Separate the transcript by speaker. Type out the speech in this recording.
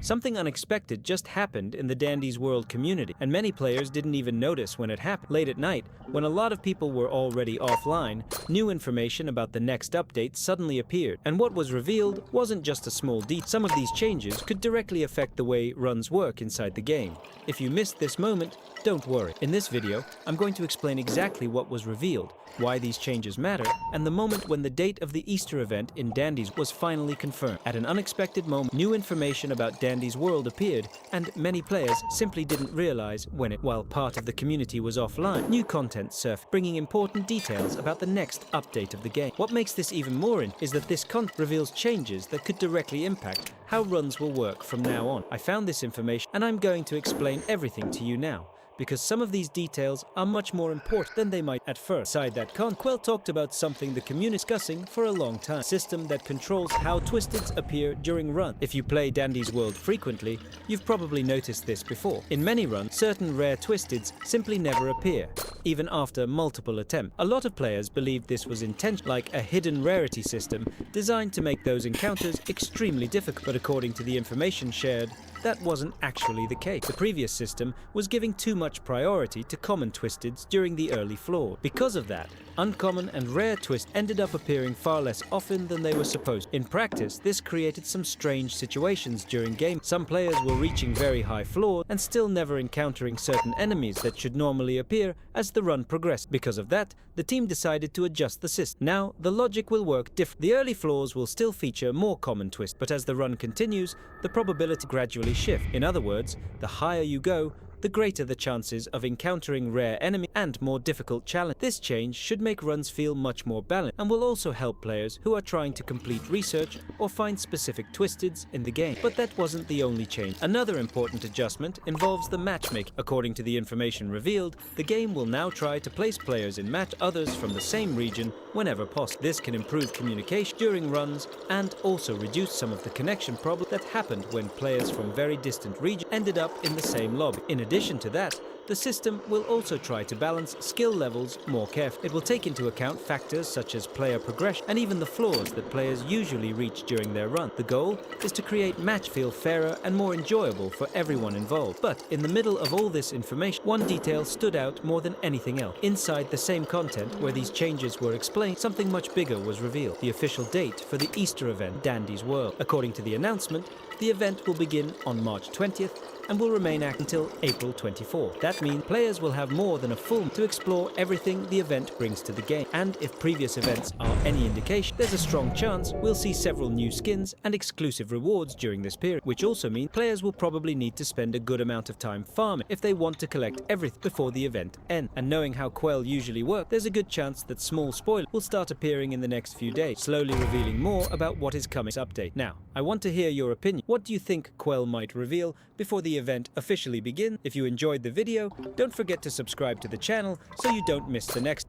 Speaker 1: Something unexpected just happened in the Dandy's World community, and many players didn't even notice when it happened. Late at night, when a lot of people were already offline, new information about the next update suddenly appeared, and what was revealed wasn't just a small detail. Some of these changes could directly affect the way runs work inside the game. If you missed this moment, don't worry. In this video, I'm going to explain exactly what was revealed, why these changes matter, and the moment when the date of the Easter event in Dandy's was finally confirmed. At an unexpected moment, new information about Dandy's World appeared, and many players simply didn't realize while part of the community was offline. New content surfaced, bringing important details about the next update of the game. What makes this even more is that this content reveals changes that could directly impact how runs will work from now on. I found this information, and I'm going to explain everything to you now, because some of these details are much more important than they might at first. Beside that Quell talked about something the community is discussing for a long time, a system that controls how Twisteds appear during runs. If you play Dandy's World frequently, you've probably noticed this before. In many runs, certain rare Twisteds simply never appear, even after multiple attempts. A lot of players believed this was intentional, like a hidden rarity system designed to make those encounters extremely difficult. But according to the information shared, that wasn't actually the case. The previous system was giving too much priority to common Twisteds during the early floor. Because of that, uncommon and rare twists ended up appearing far less often than they were supposed. In practice, this created some strange situations during game. Some players were reaching very high floors and still never encountering certain enemies that should normally appear as the run progressed. Because of that, the team decided to adjust the system. Now, the logic will work differently. The early floors will still feature more common twists, but as the run continues, the probability gradually shift. In other words, the higher you go, the greater the chances of encountering rare enemies and more difficult challenges. This change should make runs feel much more balanced and will also help players who are trying to complete research or find specific Twisteds in the game. But that wasn't the only change. Another important adjustment involves the matchmaking. According to the information revealed, the game will now try to place players in match others from the same region whenever possible. This can improve communication during runs and also reduce some of the connection problems that happened when players from very distant regions ended up in the same lobby. In addition to that, the system will also try to balance skill levels more carefully. It will take into account factors such as player progression and even the flaws that players usually reach during their run. The goal is to create match feel fairer and more enjoyable for everyone involved. But in the middle of all this information, one detail stood out more than anything else. Inside the same content where these changes were explained, something much bigger was revealed: the official date for the Easter event, Dandy's World. According to the announcement, the event will begin on March 20th and will remain active until April 24th. That means players will have more than a full month to explore everything the event brings to the game. And if previous events are any indication, there's a strong chance we'll see several new skins and exclusive rewards during this period, which also means players will probably need to spend a good amount of time farming if they want to collect everything before the event ends. And knowing how Quell usually works, there's a good chance that small spoilers will start appearing in the next few days, slowly revealing more about what is coming. Update. Now, I want to hear your opinion. What do you think Quell might reveal before the event officially begins? If you enjoyed the video, don't forget to subscribe to the channel so you don't miss the next